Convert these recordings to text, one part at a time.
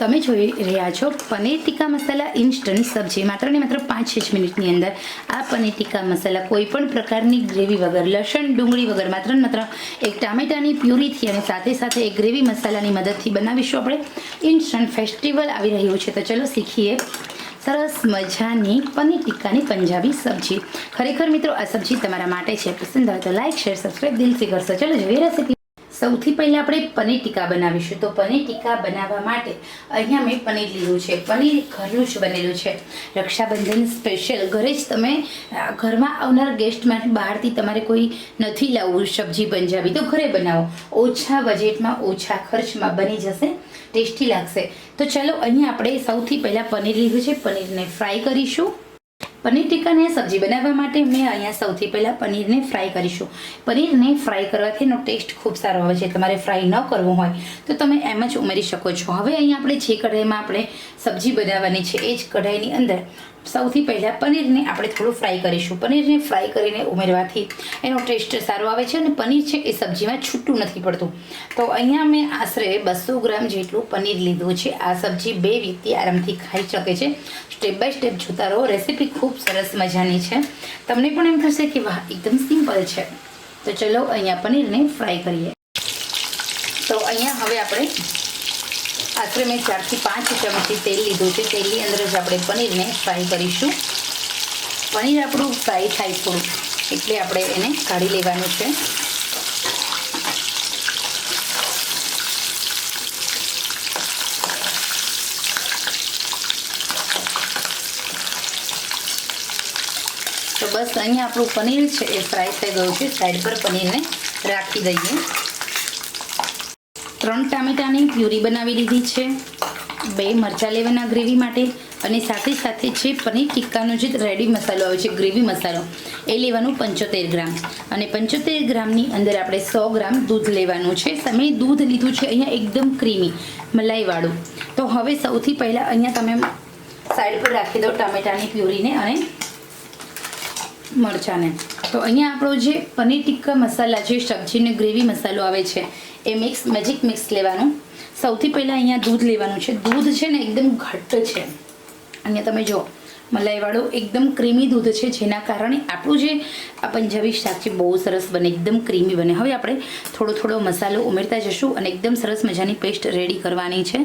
તમે જોઈ રહ્યા છો પનીર ટીકા મસાલા ઇન્સ્ટન્ટ સબ્જી માત્ર ને માત્ર 5-6 મિનિટની અંદર આ પનીર ટીકા મસાલા કોઈ પણ પ્રકારની ગ્રેવી વગર લસણ ડુંગળી વગર માત્ર ને માત્ર એક ટામેટાની પ્યુરીથી અને સાથે સાથે એક ગ્રેવી મસાલાની મદદથી બનાવીશું આપણે ઇન્સ્ટન્ટ ફેસ્ટિવલ આવી રહ્યું છે તો ચલો શીખીએ સરસ મજાની પનીર ટીકાની પંજાબી સબ્જી ખરેખર મિત્રો આ સબ્જી તમારા માટે છે પસંદ આવે તો લાઈક શેર સબસ્ક્રાઇબ દિલથી કરશો ચલો જોઈએ રેસીપી સૌથી પહેલાં આપણે પનીર ટીકા બનાવીશું તો પનીર ટીકા બનાવવા માટે અહીંયા મેં પનીર લીધું છે પનીર ઘરનું જ બનેલું છે રક્ષાબંધન સ્પેશિયલ ઘરે જ તમે ઘરમાં આવનાર ગેસ્ટ માટે બહારથી તમારે કોઈ નથી લાવવું સબ્જી પંજાબી તો ઘરે બનાવો ઓછા બજેટમાં ઓછા ખર્ચમાં બની જશે ટેસ્ટી લાગશે તો ચલો અહીંયા આપણે સૌથી પહેલાં પનીર લીધું છે પનીરને ફ્રાય કરીશું પનીર ટીકાને સબ્જી બનાવવા માટે મેં અહીંયા સૌથી પહેલાં પનીરને ફ્રાય કરીશું પનીરને ફ્રાય કરવાથી એનો ટેસ્ટ ખૂબ સારો આવે છે તમારે ફ્રાય ન કરવું હોય તો તમે એમ જ ઉમેરી શકો છો હવે અહીંયા આપણે જે કઢાઈમાં આપણે સબ્જી બનાવવાની છે એ જ કઢાઈની અંદર સૌથી પહેલાં પનીરને આપણે થોડું ફ્રાય કરીશું પનીરને ફ્રાય કરીને ઉમેરવાથી એનો ટેસ્ટ સારો આવે છે અને પનીર છે એ સબ્જીમાં છૂટું નથી પડતું તો અહીંયા મેં આશરે 200 ગ્રામ જેટલું પનીર લીધું છે આ સબ્જી 2 વ્યક્તિ આરામથી ખાઈ શકે છે સ્ટેપ બાય સ્ટેપ જોતા રહો રેસીપી ખૂબ સરસ મજાની છે તમને પણ એમ થશે કે વાહ એકદમ સિમ્પલ છે તો ચલો અહીંયા પનીરને ફ્રાય કરીએ તો અહીંયા હવે આપણે આશરે મેં 4 થી 5 ચમચી તેલ લીધું છે તેલની અંદર જ આપણે પનીરને ફ્રાય કરીશું પનીર આપણું ફ્રાય થાય થોડું એટલે આપણે એને કાઢી લેવાનું છે તો બસ અહીંયા આપણું પનીર છે એ ફ્રાય થઈ ગયું છે સાઈડ પર પનીરને રાખી દઈએ 3 ટામેટાની પ્યુરી બનાવી લીધી છે 2 મરચાં લેવાના ગ્રેવી માટે અને સાથે સાથે જે પનીર ટિક્કાનો જે રેડી મસાલો આવે છે ગ્રેવી મસાલો એ લેવાનું 75 ગ્રામ અને 75 ગ્રામની અંદર આપણે 100 ગ્રામ દૂધ લેવાનું છે તમે દૂધ લીધું છે અહીંયા એકદમ ક્રીમી મલાઈવાળું તો હવે સૌથી પહેલાં અહીંયા તમે સાઈડ પર રાખી દો ટામેટાની પ્યુરીને અને મરચાંને તો અહીંયા આપણો જે પનીર ટિક્કા મસાલા જે સબ્જીને ગ્રેવી મસાલો આવે છે એ મેજિક મિક્સ લેવાનું સૌથી પહેલાં અહીંયા દૂધ લેવાનું છે દૂધ છે ને એકદમ ઘટ્ટ છે અહીંયા તમે જો મલાઈવાળું એકદમ ક્રીમી દૂધ છે જેના કારણે આપણું જે આ પંજાબી શાક છે બહુ સરસ બને એકદમ ક્રીમી બને હવે આપણે થોડો મસાલો ઉમેરતા જશું અને એકદમ સરસ મજાની પેસ્ટ રેડી કરવાની છે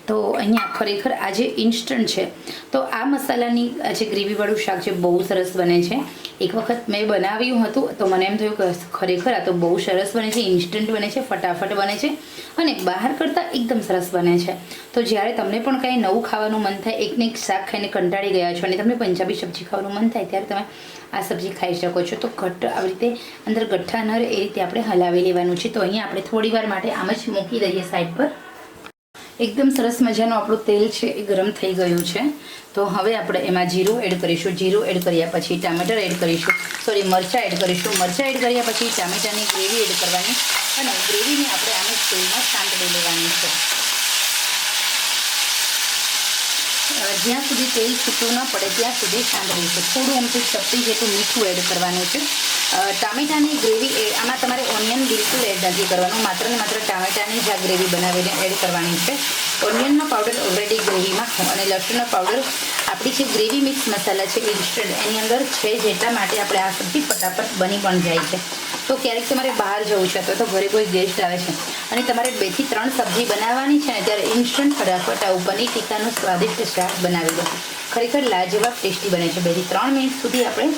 તો અહીંયા ખરેખર આ જે ઇન્સ્ટન્ટ છે તો આ મસાલાની આ જે ગ્રેવીવાળું શાક છે બહુ સરસ બને છે એક વખત મેં બનાવ્યું હતું તો મને એમ થયું કે ખરેખર આ તો બહુ સરસ બને છે ઇન્સ્ટન્ટ બને છે ફટાફટ બને છે અને બહાર કરતાં એકદમ સરસ બને છે તો જ્યારે તમને પણ કંઈ નવું ખાવાનું મન થાય એકને એક શાક ખાઈને કંટાળી ગયા છો અને તમને પંજાબી સબ્જી ખાવાનું મન થાય ત્યારે તમે આ સબ્જી ખાઈ શકો છો તો ઘટ્ટ આવી રીતે અંદર ગઠ્ઠા ન રહે એ રીતે આપણે હલાવી લેવાનું છે તો અહીંયા આપણે થોડી વાર માટે આમ જ મૂકી દઈએ સાઈડ પર એકદમ સરસ મજાનું આપણું તેલ છે એ ગરમ થઈ ગયું છે તો હવે આપણે એમાં જીરું એડ કરીશું જીરું એડ કર્યા પછી ટામેટર એડ કરીશું મરચાં એડ કરીશું મરચાં એડ કર્યા પછી ટામેટાની ગ્રેવી એડ કરવાની અને ગ્રેવીને આપણે આમ જ તેલમાં સાંતળી લેવાની છે જ્યાં સુધી તેલ છૂટું ન પડે ત્યાં સુધી સાંતળીશું થોડું અમથું ચપટી જેટલું મીઠું એડ કરવાનું છે ટામેટાની ગ્રેવી આમાં તમારે ઓનિયન બિલકુલ એડ નથી કરવાનું માત્ર ને માત્ર ટામેટાની જ આ ગ્રેવી બનાવીને એડ કરવાની છે ઓનિયનનો પાવડર ઓલરેડી ગ્રેવીમાં અને લસણનો પાવડર આપણી જે ગ્રેવી મિક્સ મસાલા છે ઇન્સ્ટન્ટ એની અંદર છે જેટલા માટે આપણે આ સબ્જી ફટાફટ બની પણ જાય છે તો ક્યારેક તમારે બહાર જવું છે તો ઘરે કોઈ ગેસ્ટ આવે છે અને તમારે 2 થી 3 સબ્જી બનાવવાની છે ને ત્યારે ઇન્સ્ટન્ટ ફટાફટ આવું પનીર ટીકાનું સ્વાદિષ્ટ શાક બનાવી દો ખરેખર લાજવાબ ટેસ્ટી બને છે 2 થી 3 મિનિટ સુધી આપણે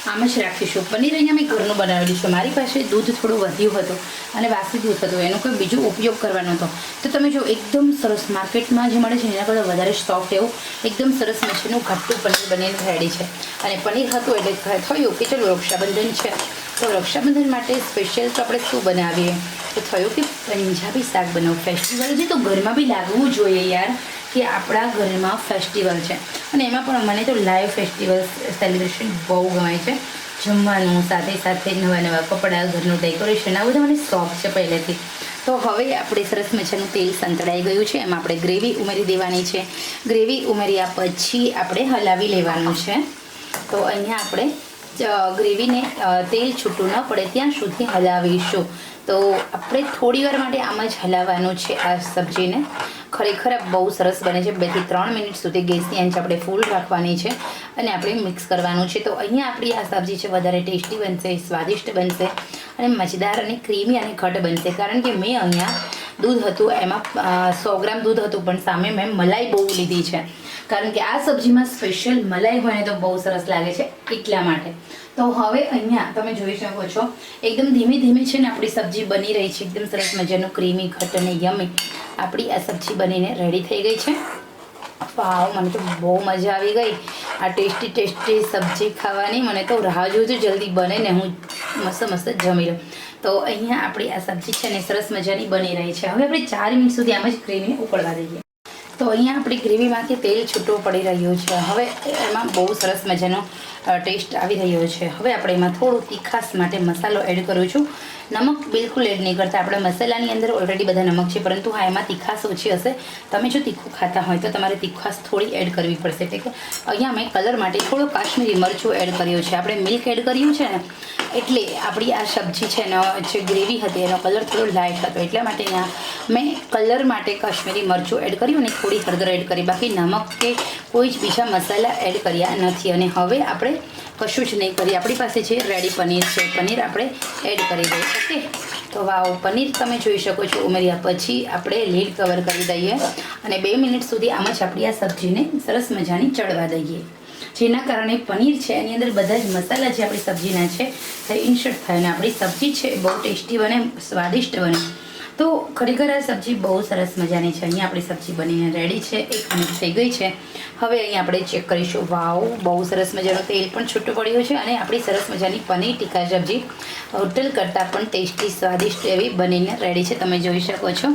આમ જ રાખીશું પનીર અહીંયા મેં ઘરનું બનાવેલું છે મારી પાસે દૂધ થોડું વધ્યું હતું અને વાસી દૂધ હતું એનો કોઈ બીજો ઉપયોગ કરવાનો હતો તો તમે જો એકદમ સરસ માર્કેટમાં જે મળે છે એના કરતાં વધારે સોફ્ટ એવું એકદમ સરસ મજાનું ઘટ્ટું પનીર બનીને રેડી છે અને પનીર હતું એટલે થયું કે ચલો રક્ષાબંધન છે તો રક્ષાબંધન માટે સ્પેશિયલ તો આપણે શું બનાવીએ તો થયું કે પંજાબી શાક બનાવું ફેસ્ટિવલ છે તો ઘરમાં બી લાગવું જોઈએ યાર કે આપણા ઘરમાં ફેસ્ટિવલ છે અને એમાં પણ મને તો લાઈવ ફેસ્ટિવલ સેલિબ્રેશન બહુ ગમે છે જમવાનું સાથે સાથે નવા કપડાં ઘરનું ડેકોરેશન આ બધું મને શોખ છે પહેલેથી તો હવે આપણે સરસ મજાનું તેલ સંતળાઈ ગયું છે એમાં આપણે ગ્રેવી ઉમેરી દેવાની છે ગ્રેવી ઉમેર્યા પછી આપણે હલાવી લેવાનું છે તો અહીંયા આપણે ગ્રેવીને તેલ છૂટું ન પડે ત્યાં સુધી હલાવીશું તો આપણે થોડી વાર માટે આમ જ હલાવવાનું છે આ સબ્જીને. ખરેખર આ બહુ સરસ બને છે. 2 થી 3 મિનિટ સુધી ગેસની આંચ આપણે ફૂલ રાખવાની છે અને આપણે મિક્સ કરવાનું છે. તો અહીંયા આપણી આ સબ્જી છે વધારે ટેસ્ટી બનશે, સ્વાદિષ્ટ બનશે અને મજેદાર અને ક્રીમી અને ઘટ બનશે. કારણ કે મેં અહીંયા દૂધ હતું, એમાં 100 ગ્રામ દૂધ હતું, પણ સામે મેં મલાઈ બહુ લીધી છે. કારણ કે આ સબ્જીમાં સ્પેશિયલ મલાઈ હોય ને તો બહુ સરસ લાગે છે, એટલા માટે. તો હવે અહીંયા તમે જોઈ શકો છો એકદમ ધીમે ધીમે છે ને આપણી સબ્જી બની રહી છે. એકદમ સરસ મજાનું ક્રીમી ઘટ અને યમી આપણી આ સબ્જી બનીને રેડી થઈ ગઈ છે. વાવ, મને તો બહુ મજા આવી ગઈ આ ટેસ્ટી સબ્જી ખાવાની. મને તો રાહ જોઉં છું જલ્દી બને ને હું મસ્ત જમી લઉં. તો અહીંયા આપણી આ સબ્જી છે ને સરસ મજાની બની રહી છે. હવે આપણે 4 મિનિટ સુધી આમ જ ગ્રેવીને ઉકળવા દઈએ. તો અહીંયા આપણી ગ્રેવીમાંથી તેલ છૂટું પડી રહ્યું છે. હવે એમાં બહુ સરસ મજાનો ટેસ્ટ આવી રહ્યો છે. હવે આપણે એમાં થોડું તીખાસ માટે મસાલો એડ કરું છું. નમક બિલકુલ એડ નહીં કરતા. આપણે મસાલાની અંદર ઓલરેડી બધા નમક છે, પરંતુ હા એમાં તીખાસ ઓછી હશે. તમે જો તીખું ખાતા હોય તો તમારે તીખાસ થોડી એડ કરવી પડશે. એટલે કે અહીંયા મેં કલર માટે થોડું કાશ્મીરી મરચું એડ કર્યું છે. આપણે મિલ્ક એડ કર્યું છે ને એટલે આપણી આ સબ્જી છે ને જે ગ્રેવી હતી એનો કલર થોડો લાઇટ હતો, એટલા માટે અહીંયા મેં કલર માટે કાશ્મીરી મરચું એડ કર્યું અને થોડી હળદર એડ કરી. બાકી નમક કે કોઈ જ બીજા મસાલા એડ કર્યા નથી. અને હવે આપણે કશું જ નહીં કરીએ. આપણી પાસે છે રેડી પનીર છે. પનીર આપણે એડ કરી દઈએ. ઓકે, તો વાવ, પનીર તમે જોઈ શકો છો ઉમેર્યા પછી આપણે લીડ કવર કરી દઈએ અને 2 મિનિટ સુધી આમ જ આપણી આ સબ્જીને સરસ મજાની ચડવા દઈએ. જેના કારણે પનીર છે એની અંદર બધા જ મસાલા જે આપણી સબ્જીના છે તે ઇન્સર્ટ થાય અને આપણી સબ્જી છે બહુ ટેસ્ટી બને, સ્વાદિષ્ટ બને. તો ખરેખર આ સબ્જી બહુ સરસ મજાની છે. અહીંયા આપણી સબ્જી બનીને રેડી છે. 1 મિનિટ થઈ ગઈ છે. હવે અહીંયા આપણે ચેક કરીશું. વાવ, બહુ સરસ મજાનું તેલ પણ છૂટું પડ્યું છે અને આપણી સરસ મજાની પનીર ટીકા સબ્જી હોટલ કરતાં પણ ટેસ્ટી સ્વાદિષ્ટ એવી બનીને રેડી છે. તમે જોઈ શકો છો.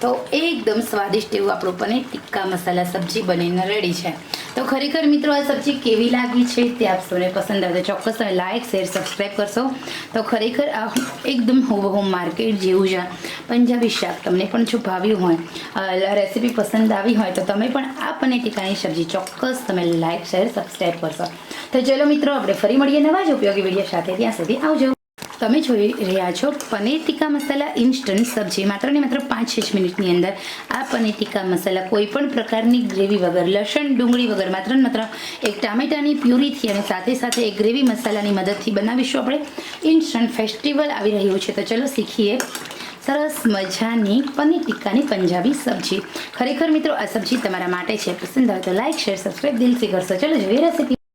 તો એકદમ સ્વાદિષ્ટ એવું આપણું પનીર ટીક્કા મસાલા સબ્જી બનીને રેડી છે. તો ખરેખર મિત્રો આ સબ્જી કેવી લાગી છે તે આપ સૌને પસંદ આવે તો ચોક્કસ તમે લાઇક, શેર, સબસ્ક્રાઈબ કરશો. તો ખરેખર આ એકદમ હુબહુ માર્કેટ જેવું છે પંજાબી શાક. તમને પણ જો ભાવ્યું હોય, રેસીપી પસંદ આવી હોય તો તમે પણ આ પનીર ટીકાની સબ્જી ચોક્કસ તમે લાઇક, શેર, સબસ્ક્રાઈબ કરશો. તો ચલો મિત્રો, આપણે ફરી મળીએ નવા જ ઉપયોગી વિડીયો સાથે. ત્યાં સુધી આવજો. તમે જોઈ રહ્યા છો પનીર ટીકા મસાલા ઇન્સ્ટન્ટ સબ્જી. માત્ર ને માત્ર 5 મિનિટની અંદર આ પનીર ટીકા મસાલા કોઈ પણ પ્રકારની ગ્રેવી વગર, લસણ ડુંગળી વગર, માત્ર ને માત્ર એક ટામેટાની પ્યુરીથી અને સાથે સાથે એક ગ્રેવી મસાલાની મદદથી બનાવીશું આપણે. ઇન્સ્ટન્ટ ફેસ્ટિવલ આવી રહ્યું છે તો ચલો શીખીએ સરસ મજાની પનીર ટીક્કાની પંજાબી સબ્જી. ખરેખર મિત્રો આ સબ્જી તમારા માટે છે. પસંદ આવે તો લાઇક, શેર, સબસ્ક્રાઈબ દિલથી કરશો. ચલો જોઈએ રેસીપી.